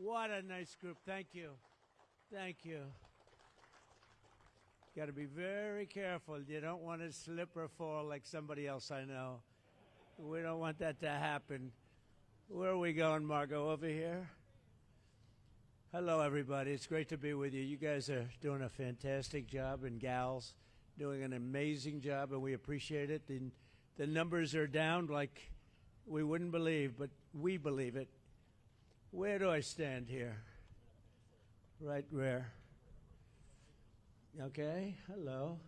What a nice group. Thank you. Thank you. Got to be very careful. You don't want to slip or fall like somebody else I know. We don't want that to happen. Where are we going, Margot? Over here? Hello, everybody. It's great to be with you. You guys are doing a fantastic job, and gals doing an amazing job, and we appreciate it. And the numbers are down like we wouldn't believe, but we believe it. Where do I stand here? Right where? Okay, hello.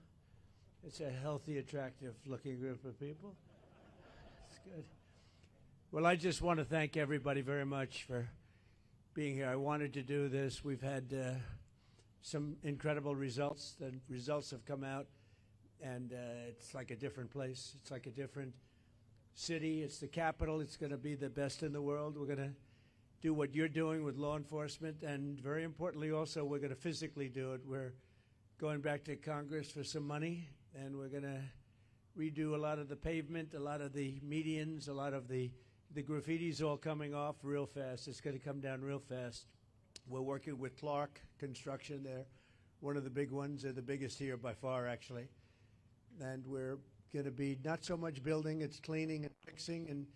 It's a healthy, attractive-looking group of people. It's good. Well, I just want to thank everybody very much for being here. I wanted to do this. We've had some incredible results. The results have come out, and it's like a different place. It's like a different city. It's the capital. It's going to be the best in the world. We're going to do what you're doing with law enforcement, and very importantly also, we're going to physically do it. We're going back to Congress for some money, and we're going to redo a lot of the pavement, a lot of the medians, a lot of the graffiti's all coming off real fast. It's going to come down real fast. We're working with Clark Construction. They're one of the big ones. They're the biggest here by far, actually. And we're going to be not so much building, it's cleaning and fixing and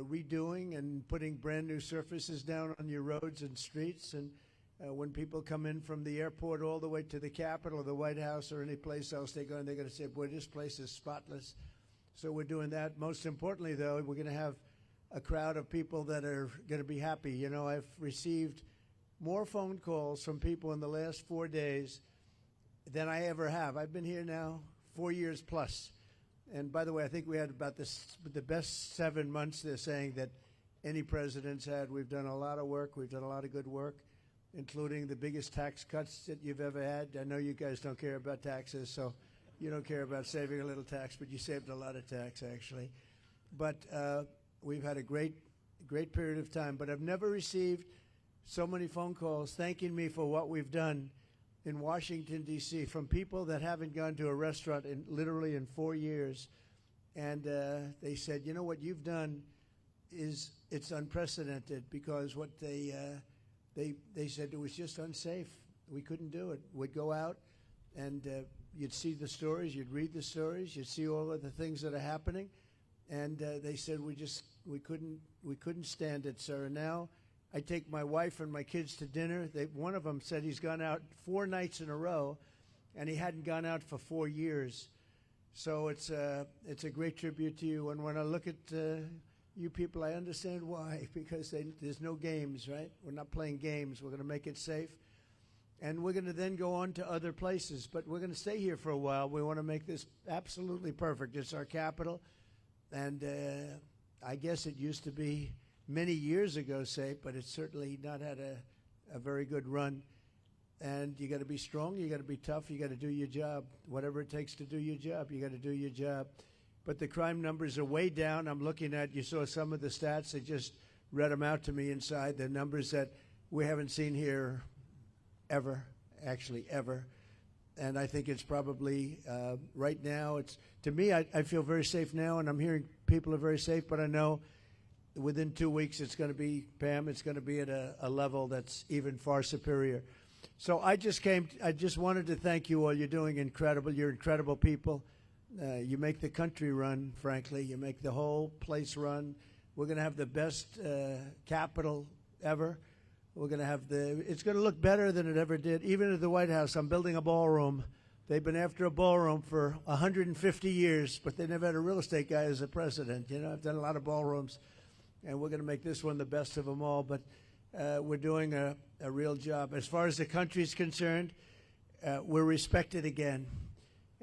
redoing and putting brand new surfaces down on your roads and streets. And when people come in from the airport all the way to the Capitol or the White House or any place else they go, and they're going to say, boy, this place is spotless. So we're doing that. Most importantly, though, we're going to have a crowd of people that are going to be happy. You know, I've received more phone calls from people in the last 4 days than I ever have. I've been here now 4 years plus. And by the way, I think we had about the best 7 months, they're saying, that any president's had. We've done a lot of work. We've done a lot of good work, including the biggest tax cuts that you've ever had. I know you guys don't care about taxes, so you don't care about saving a little tax, but you saved a lot of tax, actually. But we've had a great period of time. But I've never received so many phone calls thanking me for what we've done in Washington, D.C., from people that haven't gone to a restaurant literally in 4 years. And they said, you know, what you've done it's unprecedented, because what they said it was just unsafe. We couldn't do it. We'd go out and you'd see the stories, you'd read the stories, you'd see all of the things that are happening. And they said we couldn't stand it, sir. And now I take my wife and my kids to dinner. One of them said he's gone out 4 nights in a row, and he hadn't gone out for 4 years. So it's a great tribute to you. And when I look at you people, I understand why, because there's no games, right? We're not playing games. We're going to make it safe. And we're going to then go on to other places. But we're going to stay here for a while. We want to make this absolutely perfect. It's our capital. And I guess it used to be many years ago safe, but it's certainly not had a very good run. And you got to be strong, you got to be tough, you got to do your job. Whatever it takes to do your job, you got to do your job. But the crime numbers are way down. I'm looking at, you saw some of the stats. They just read them out to me inside. The numbers that we haven't seen here ever, actually ever. And I think it's probably, right now, to me, I feel very safe now, and I'm hearing people are very safe, but I know within 2 weeks it's going to be, Pam, it's going to be at a level that's even far superior. So I just wanted to thank you all. You're doing incredible. You're incredible people. You make the country run, frankly. You make the whole place run. We're going to have the best Capitol ever. We're going to have it's going to look better than it ever did. Even at the White House, I'm building a ballroom. They've been after a ballroom for 150 years, but they never had a real estate guy as a president. You know, I've done a lot of ballrooms, and we're going to make this one the best of them all. But we're doing a real job. As far as the country is concerned, we're respected again.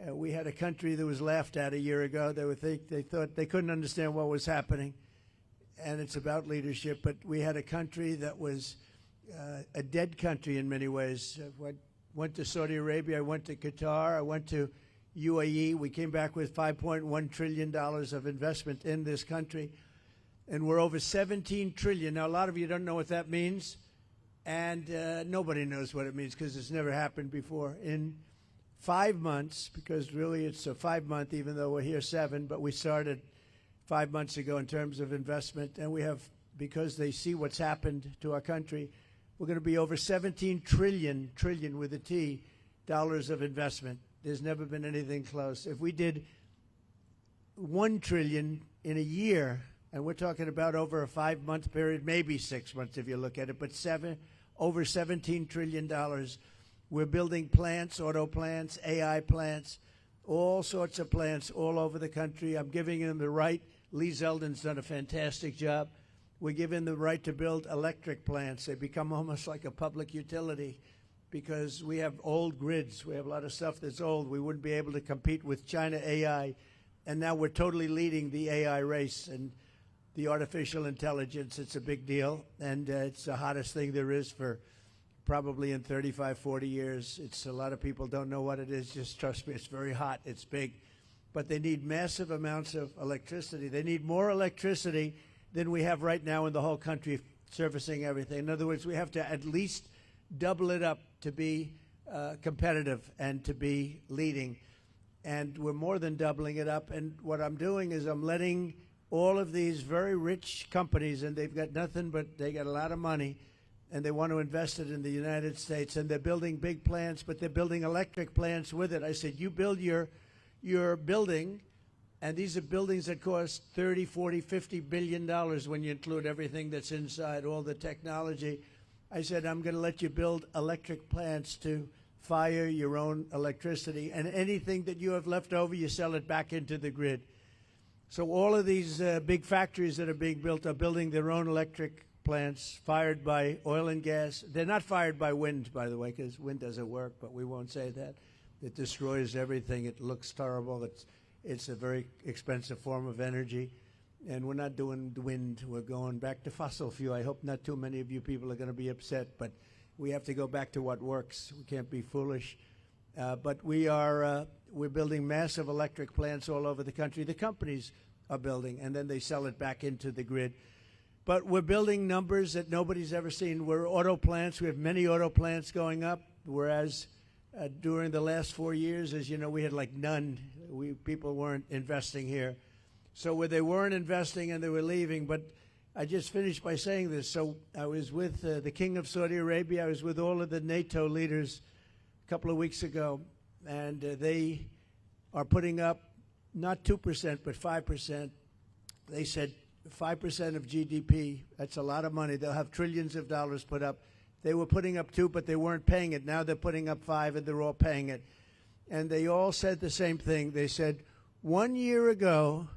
We had a country that was laughed at a year ago. They thought they couldn't understand what was happening, and it's about leadership. But we had a country that was a dead country in many ways. I went to Saudi Arabia. I went to Qatar. I went to UAE. We came back with $5.1 trillion of investment in this country. And we're over 17 trillion. Now, a lot of you don't know what that means, and nobody knows what it means because it's never happened before. In 5 months, because really it's a 5-month, even though we're here 7, but we started 5 months ago in terms of investment, and we have, because they see what's happened to our country, we're going to be over 17 trillion with a T, dollars of investment. There's never been anything close. If we did 1 trillion in a year, and we're talking about over a 5-month period, maybe 6 months if you look at it, but over $17 trillion. We're building plants, auto plants, AI plants, all sorts of plants all over the country. I'm giving them the right. Lee Zeldin's done a fantastic job. We're giving them the right to build electric plants. They become almost like a public utility because we have old grids. We have a lot of stuff that's old. We wouldn't be able to compete with China AI. And now we're totally leading the AI race and the artificial intelligence. It's a big deal. And it's the hottest thing there is for probably in 35, 40 years. It's a lot of people don't know what it is. Just trust me, it's very hot. It's big. But they need massive amounts of electricity. They need more electricity than we have right now in the whole country servicing everything. In other words, we have to at least double it up to be competitive and to be leading. And we're more than doubling it up. And what I'm doing is I'm letting all of these very rich companies, and they've got nothing but they got a lot of money, and they want to invest it in the United States, and they're building big plants, but they're building electric plants with it. I said, you build your building, and these are buildings that cost $30, $40, $50 billion when you include everything that's inside, all the technology. I said, I'm going to let you build electric plants to fire your own electricity, and anything that you have left over, you sell it back into the grid. So all of these big factories that are being built are building their own electric plants fired by oil and gas. They're not fired by wind, by the way, because wind doesn't work, but we won't say that. It destroys everything. It looks terrible. It's a very expensive form of energy. And we're not doing wind. We're going back to fossil fuel. I hope not too many of you people are going to be upset, but we have to go back to what works. We can't be foolish. But we're building massive electric plants all over the country. The companies are building, and then they sell it back into the grid. But we're building numbers that nobody's ever seen. We're auto plants. We have many auto plants going up, whereas during the last 4 years, as you know, we had like none. People weren't investing here. So where they weren't investing and they were leaving. But I just finished by saying this. So I was with the King of Saudi Arabia. I was with all of the NATO leaders a couple of weeks ago, and they are putting up not 2%, but 5%. They said 5% of GDP, that's a lot of money. They'll have trillions of dollars put up. They were putting up 2, but they weren't paying it. Now they're putting up 5, and they're all paying it. And they all said the same thing. They said, 1 year ago,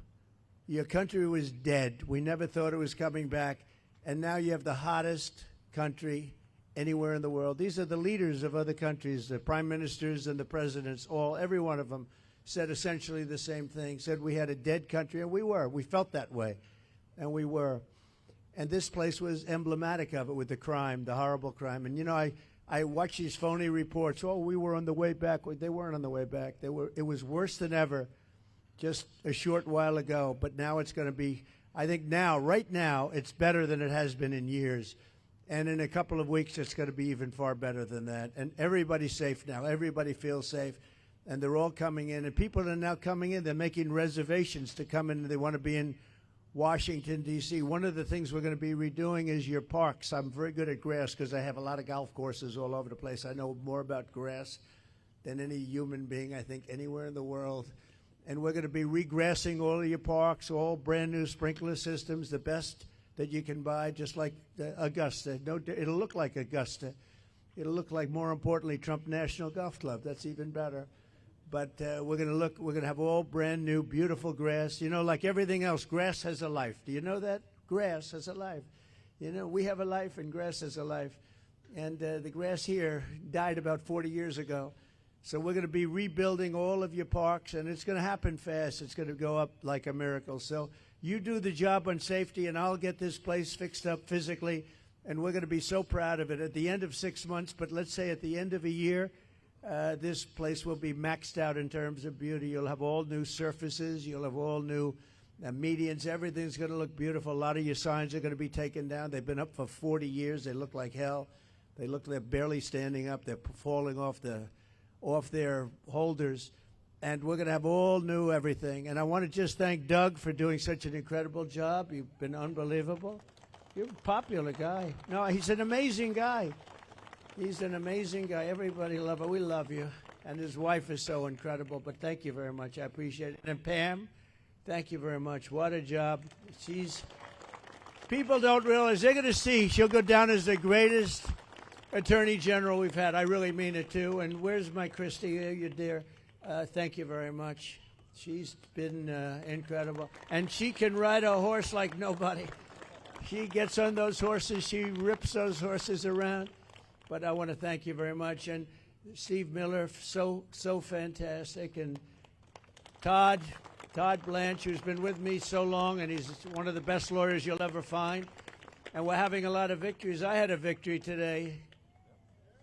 your country was dead. We never thought it was coming back. And now you have the hottest country anywhere in the world. These are the leaders of other countries, the prime ministers and the presidents, every one of them said essentially the same thing, said we had a dead country, and we were. We felt that way, and we were. And this place was emblematic of it with the crime, the horrible crime. And, you know, I watch these phony reports. Oh, we were on the way back. They weren't on the way back. It was worse than ever just a short while ago, but now it's going to be, I think now, right now, it's better than it has been in years. And in a couple of weeks, it's going to be even far better than that. And everybody's safe now. Everybody feels safe. And they're all coming in. And people are now coming in. They're making reservations to come in. They want to be in Washington, D.C. One of the things we're going to be redoing is your parks. I'm very good at grass because I have a lot of golf courses all over the place. I know more about grass than any human being, I think, anywhere in the world. And we're going to be regrassing all of your parks, all brand new sprinkler systems, the best that you can buy, just like Augusta. No, it'll look like Augusta. It'll look like, more importantly, Trump National Golf Club. That's even better. But we're going to have all brand new, beautiful grass. You know, like everything else, grass has a life. Do you know that? Grass has a life. You know, we have a life and grass has a life. And the grass here died about 40 years ago. So we're going to be rebuilding all of your parks, and it's going to happen fast. It's going to go up like a miracle. So you do the job on safety, and I'll get this place fixed up physically, and we're going to be so proud of it at the end of 6 months. But let's say at the end of a year, this place will be maxed out in terms of beauty. You'll have all new surfaces. You'll have all new medians. Everything's going to look beautiful. A lot of your signs are going to be taken down. They've been up for 40 years. They look like hell. They're barely standing up. They're falling off their holders. And we're going to have all new everything. And I want to just thank Doug for doing such an incredible job. You've been unbelievable. You're a popular guy. No, he's an amazing guy. He's an amazing guy. Everybody love him. We love you. And his wife is so incredible. But thank you very much. I appreciate it. And Pam, thank you very much. What a job. People don't realize, they're going to see she'll go down as the greatest Attorney General we've had. I really mean it, too. And where's my Christy? You dear. Thank you very much. She's been incredible. And she can ride a horse like nobody. She gets on those horses. She rips those horses around. But I want to thank you very much. And Steve Miller, so fantastic. And Todd Blanche, who's been with me so long, and he's one of the best lawyers you'll ever find. And we're having a lot of victories. I had a victory today.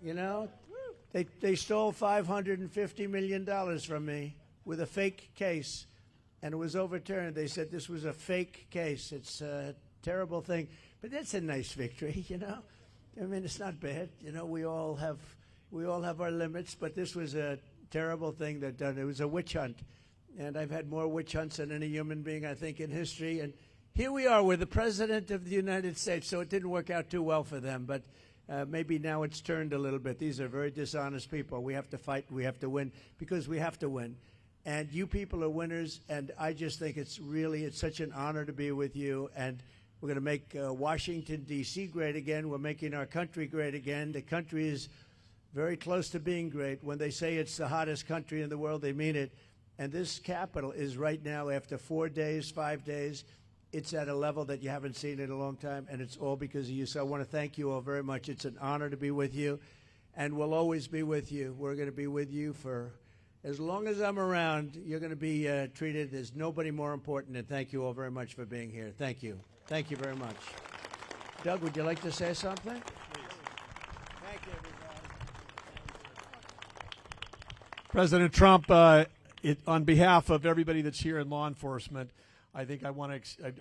You know, they stole $550 million from me with a fake case, and it was overturned. They said this was a fake case. It's a terrible thing, but that's a nice victory, you know. I mean, it's not bad. You know, we all have our limits, but this was a terrible thing that done. It was a witch hunt. And I've had more witch hunts than any human being, I think, in history. And here we are with the President of the United States. So it didn't work out too well for them. But maybe now it's turned a little bit. These are very dishonest people. We have to fight. We have to win because we have to win. And you people are winners. And I just think it's such an honor to be with you. And we're going to make Washington, D.C. great again. We're making our country great again. The country is very close to being great. When they say it's the hottest country in the world, they mean it. And this capital is right now, after 4 days, 5 days, it's at a level that you haven't seen in a long time, and it's all because of you. So I want to thank you all very much. It's an honor to be with you, and we'll always be with you. We're going to be with you for as long as I'm around. You're going to be treated. There's nobody more important, and thank you all very much for being here. Thank you. Thank you very much. Doug, would you like to say something? Thank you, everybody. President Trump, on behalf of everybody that's here in law enforcement, I think I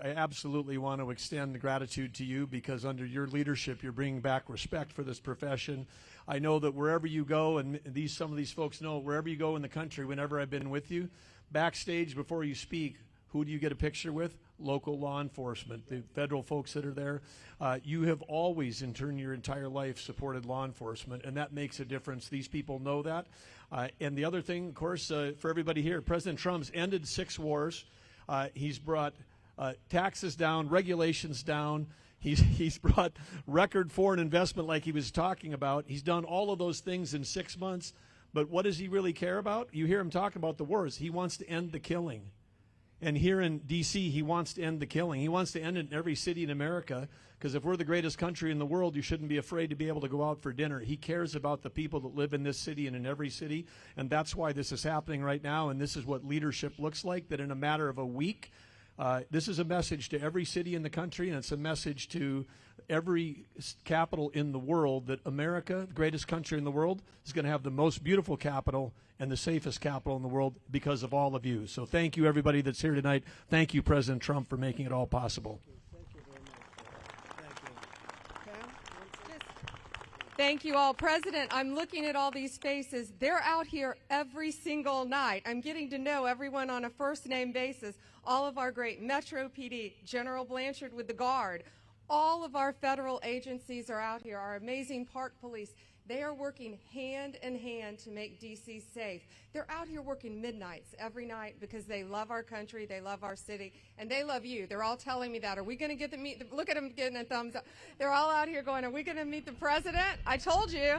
absolutely want to extend gratitude to you, because under your leadership, you're bringing back respect for this profession. I know that wherever you go, and some of these folks know, wherever you go in the country, whenever I've been with you, backstage before you speak, who do you get a picture with? Local law enforcement, the federal folks that are there. You have always, in turn, your entire life supported law enforcement, and that makes a difference. These people know that. And the other thing, of course, for everybody here, President Trump's ended 6 wars. He's brought taxes down, regulations down. He's brought record foreign investment like he was talking about. He's done all of those things in 6 months. But what does he really care about? You hear him talk about the wars. He wants to end the killing. And here in D.C., he wants to end the killing. He wants to end it in every city in America, because if we're the greatest country in the world, you shouldn't be afraid to be able to go out for dinner. He cares about the people that live in this city and in every city, and that's why this is happening right now, and this is what leadership looks like, that in a matter of a week, this is a message to every city in the country, and it's a message to every capital in the world that America, the greatest country in the world, is going to have the most beautiful capital and the safest capital in the world because of all of you. So thank you, everybody that's here tonight. Thank you, President Trump, for making it all possible. Thank you very much. Thank you. Pam? Thank you all. President, I'm looking at all these faces. They're out here every single night. I'm getting to know everyone on a first-name basis. All of our great Metro PD, General Blanchard with the Guard, all of our federal agencies are out here, our amazing Park Police. They are working hand in hand to make D.C. safe. They're out here working midnights every night because they love our country, they love our city, and they love you. They're all telling me that. Are we going to get to meet look at them getting a thumbs up. They're all out here going, are we going to meet the president? I told you.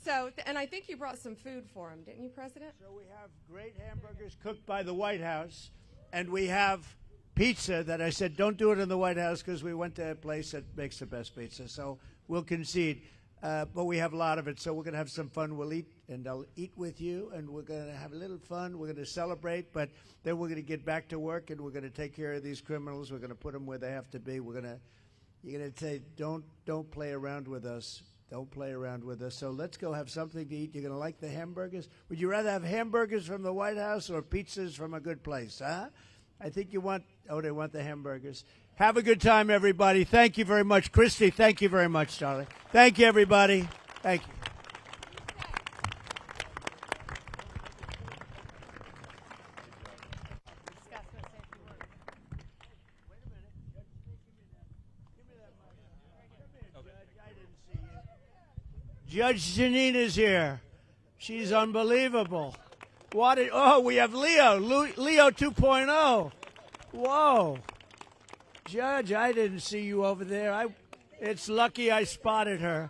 So, and I think you brought some food for him, didn't you, President? So we have great hamburgers cooked by the White House, and we have pizza that I said don't do it in the White House because we went to a place that makes the best pizza. So we'll concede. But we have a lot of it, so we're going to have some fun. We'll eat, and I'll eat with you, and we're going to have a little fun. We're going to celebrate, but then we're going to get back to work, and we're going to take care of these criminals. We're going to put them where they have to be. You're going to say, don't play around with us. Don't play around with us. So let's go have something to eat. You're going to like the hamburgers? Would you rather have hamburgers from the White House or pizzas from a good place, huh? I think they want the hamburgers. Have a good time, everybody. Thank you very much. Christy, thank you very much, darling. Thank you, everybody. Thank you. Wait a minute. Give me that Judge Janine is here. She's unbelievable. Oh, we have Leo 2.0. Whoa. Judge, I didn't see you over there. It's lucky I spotted her.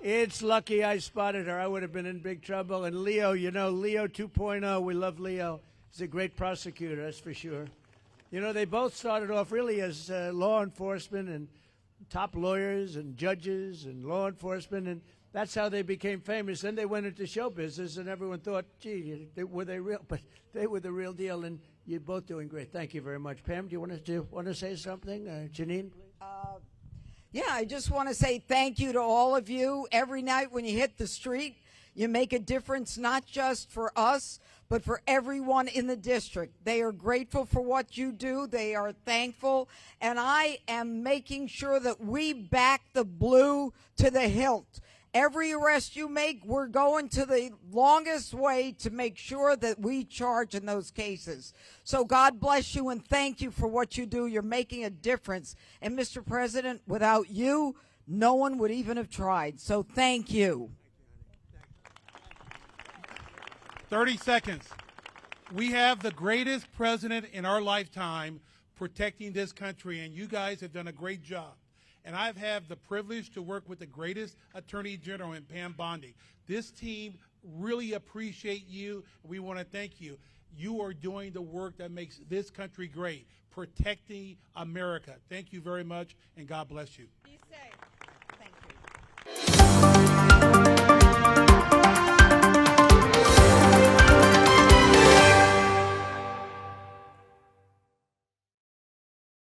It's lucky I spotted her. I would have been in big trouble. And Leo, Leo 2.0, we love Leo. He's a great prosecutor, that's for sure. They both started off really as law enforcement and top lawyers and judges and law enforcement, and that's how they became famous. Then they went into show business, and everyone thought, gee, were they real? But they were the real deal, and you're both doing great. Thank you very much. Pam, do you want to say something? Janine, please. Yeah, I just want to say thank you to all of you. Every night when you hit the street, you make a difference, not just for us, but for everyone in the district. They are grateful for what you do. They are thankful. And I am making sure that we back the blue to the hilt. Every arrest you make, we're going to the longest way to make sure that we charge in those cases. So God bless you and thank you for what you do. You're making a difference. And Mr. President, without you, no one would even have tried. So thank you. 30 seconds. We have the greatest president in our lifetime protecting this country, and you guys have done a great job. And I've had the privilege to work with the greatest Attorney General in Pam Bondi. This team really appreciate you. We want to thank you. You are doing the work that makes this country great, protecting America. Thank you very much, and God bless you.